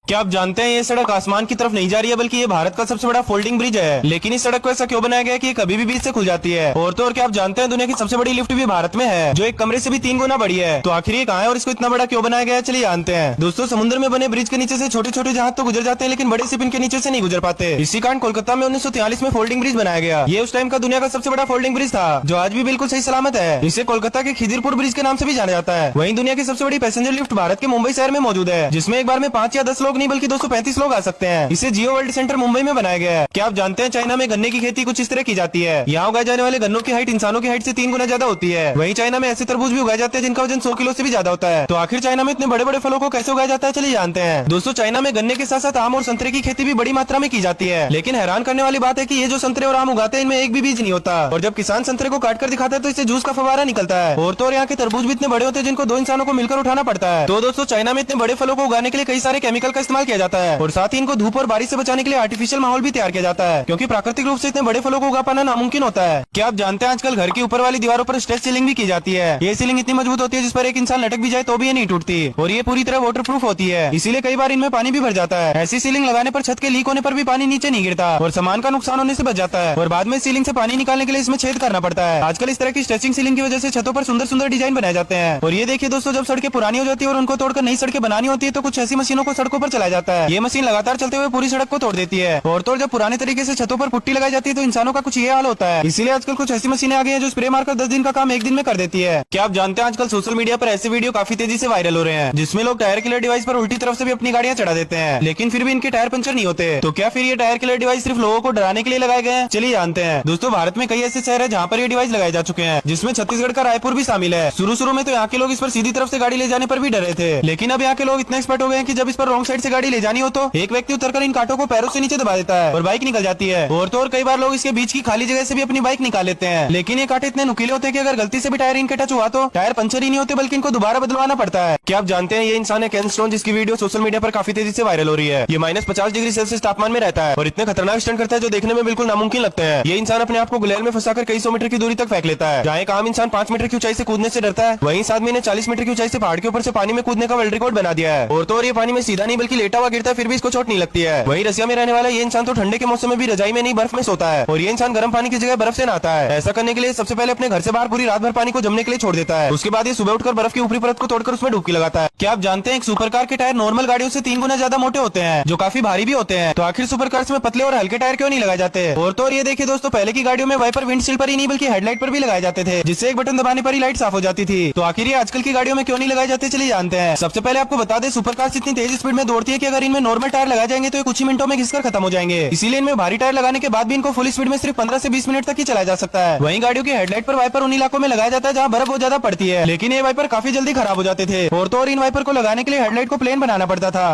क्या आप जानते हैं ये सड़क आसमान की तरफ नहीं जा रही है बल्कि ये भारत का सबसे बड़ा फोल्डिंग ब्रिज है। लेकिन इस सड़क को ऐसा क्यों बनाया गया है कि ये कभी भी बीच से खुल जाती है। और तो और क्या आप जानते हैं दुनिया की सबसे बड़ी लिफ्ट भी भारत में है जो एक कमरे से भी 3 गुना बड़ी है। तो आखिर ये कहाँ है और इसको इतना बड़ा क्यों बनाया गया है, चलिए जानते हैं। दोस्तों, समुद्र में बने ब्रिज के नीचे से छोटे छोटे जहाज तो गुजर जाते हैं लेकिन बड़े शिप इनके नीचे से नहीं गुजर पाते। इसी कारण कोलकाता में 1943 में फोल्डिंग ब्रिज बनाया गया। ये उस टाइम का दुनिया का सबसे बड़ा फोल्डिंग ब्रिज था जो आज भी बिल्कुल सही सलामत है। इसे कोलकाता के खिदिरपुर ब्रिज के नाम से भी जाना जाता है। वहीं दुनिया की सबसे बड़ी पैसेंजर लिफ्ट भारत के मुंबई शहर में मौजूद है जिसमें एक बार में 5 या 10 लोग नहीं बल्कि 235 लोग आ सकते हैं। इसे जियो वर्ल्ड सेंटर मुंबई में बनाया गया है। क्या आप जानते हैं चाइना में गन्ने की खेती कुछ इस तरह की जाती है। यहाँ उगाए जाने वाले गन्नों की हाइट इंसानों की हाइट से 3 गुना ज्यादा होती है। वहीं चाइना में ऐसे तरबूज भी उगाए जाते हैं जिनका वजन 100 किलो से भी ज्यादा होता है। तो आखिर चाइना में इतने बड़े बड़े फलों को कैसे उगाया जाता है, चलिए जानते हैं। दोस्तों, चाइना में गन्ने के साथ साथ आम और संतरे की खेती भी बड़ी मात्रा में की जाती है। लेकिन हैरान करने वाली बात है कि ये जो संतरे और आम उगाते हैं इनमें एक भी बीज नहीं होता। और जब किसान संतरे को काट कर दिखाता है तो इससे जूस का फवारा निकलता है। और तो और यहाँ के तरबूज भी इतने बड़े होते हैं जिनको 2 इंसानों को मिलकर उठाना पड़ता है। तो दोस्तों, चाइना में इतने बड़े फलों को उगाने के लिए कई सारे केमिकल का इस्तेमाल किया जाता है और साथ ही इनको धूप और बारिश से बचाने के लिए आर्टिफिशियल माहौल भी तैयार किया जाता है क्योंकि प्राकृतिक रूप से इतने बड़े फलों को उगा पाना नामुमकिन होता है। क्या आप जानते हैं आजकल घर की ऊपर वाली दीवारों पर स्ट्रेच सीलिंग भी की जाती है। ये सीलिंग इतनी मजबूत होती है जिस पर एक इंसान लटक भी जाए तो भी ये नहीं टूटती और ये पूरी तरह वाटर प्रूफ होती है। इसीलिए कई बार इनमें पानी भी भर जाता है। ऐसी सीलिंग लगाने पर छत के लीक होने पर भी पानी नीचे नहीं गिरता और सामान का नुकसान होने से बच जाता है। और बाद में सीलिंग से पानी निकालने के लिए इसमें छेद करना पड़ता है। आजकल इस तरह की स्ट्रेचिंग सीलिंग की वजह से छतों पर सुंदर सुंदर डिजाइन बनाए जाते हैं। और ये देखिए दोस्तों, जब सड़कें पुरानी हो जाती है और उनको तोड़कर नई सड़कें बनानी होती है तो कुछ ऐसी मशीनों को सड़कों पर चलाया जाता है। ये मशीन लगातार चलते हुए पूरी सड़क को तोड़ देती है। और तो जब पुराने तरीके से छतों पर पुट्टी लगाई जाती है तो इंसानों का कुछ ये हाल होता है। इसीलिए आजकल कुछ ऐसी मशीनें आ गई हैं जो स्प्रे मारकर 10 दिन का काम 1 दिन में कर देती है। क्या आप जानते हैं आजकल सोशल मीडिया पर ऐसे वीडियो काफी तेजी से वायरल हो रहे हैं जिसमें लोग टायर किलर डिवाइस पर उल्टी तरफ से भी अपनी गाड़ियां चढ़ा देते हैं लेकिन फिर भी इनके टायर पंचर नहीं होते। तो क्या फिर ये टायर किलर डिवाइस सिर्फ लोगों को डराने के लिए लगाए गए हैं, चलिए जानते हैं। दोस्तों, भारत में कई ऐसे शहर है जहाँ पर ये डिवाइस लगाए जा चुके हैं जिसमें छत्तीसगढ़ का रायपुर भी शामिल है। शुरू में तो यहाँ के लोग इस पर सीधी तरफ से गाड़ी ले जाने पर भी डरे थे लेकिन अब यहाँ के लोग इतने एक्सपर्ट हो गए हैं कि जब इस पर रॉन्ग साइड से गाड़ी ले जानी हो तो एक व्यक्ति उतरकर इन कांटों को पैरों से नीचे दबा देता है और बाइक निकल जाती है। और तो और कई बार लोग इसके बीच की खाली जगह से भी अपनी बाइक निकाल लेते हैं। लेकिन ये कांटे इतने नुकीले होते हैं कि अगर गलती से भी टायर इनके टच हुआ तो टायर पंचर ही नहीं होते बल्कि इनको दोबारा बदलवाना पड़ता है। क्या आप जानते हैं ये इंसान है केन स्टोन जिसकी वीडियो सोशल मीडिया पर काफी तेजी से वायरल हो रही है। ये -50 डिग्री सेल्सियस तापमान में रहता है और इतने खतरनाक स्टंट करता है जो देखने में बिल्कुल नामुमकिन लगते हैं। ये इंसान अपने आप को गुलेल में फंसाकर कई 100 मीटर की दूरी तक फेंक लेता है। जहाँ एक आम इंसान 5 मीटर की ऊंचाई से कूदने से डरता है वहीं इस आदमी ने 40 मीटर की ऊंचाई से पहाड़ के ऊपर से पानी में कूदने का वर्ल्ड रिकॉर्ड बना दिया है। और तो और ये पानी में सीधा नहीं बल्कि लेटा हुआ गिरता है फिर भी इसको चोट नहीं लगती है। वहीं रसिया में रहने वाला ये इंसान तो ठंडे के मौसम में भी रजाई में नहीं बर्फ में सोता है और ये इंसान गर्म पानी की जगह बर्फ से नहाता है। ऐसा करने के लिए सबसे पहले अपने घर से बाहर पूरी रात भर पानी को जमने के लिए छोड़ देता है। उसके बाद ये सुबह उठकर बर्फ की ऊपरी परत को तोड़कर उसमें डुबकी लगाता है। क्या आप जानते हैं एक सुपर कार के टायर नॉर्मल गाड़ियों से 3 गुना ज्यादा मोटे होते हैं जो काफी भारी भी होते हैं। तो आखिर सुपर कार्स में पतले और हल्के टायर क्यों नहीं लगाए जाते। और तो और ये देखिए दोस्तों, पहले की गाड़ियों में वाइपर विंडशील्ड पर ही नहीं बल्कि हेडलाइट पर भी लगाए जाते थे जिससे एक बटन दबाने पर ही लाइट साफ हो जाती थी। तो आखिर ये आजकल की गाड़ियों में क्यों नहीं लगाए जाते, चलिए जानते हैं। सबसे पहले आपको बता दें सुपर कार्स इतनी तेज स्पीड में दौड़ती है कि अगर इनमें नॉर्मल टायर लगाए जाएंगे तो ये कुछ ही मिनटों में घिसकर खत्म हो जाएंगे। इसीलिए इनमें भारी टायर लगाने के बाद भी इनको फुल स्पीड में सिर्फ 15 से 20 मिनट तक ही चलाया जा सकता है। वहीं गाड़ियों की हेडलाइट पर वाइपर उन इलाकों में लगाया जाता है जहाँ बर्फ बहुत ज्यादा पड़ती है लेकिन ये वाइपर काफी जल्दी खराब हो जाते थे। और तो और इन वाइपर को लगाने के लिए हेडलाइट को प्लेन बनाना पड़ता था।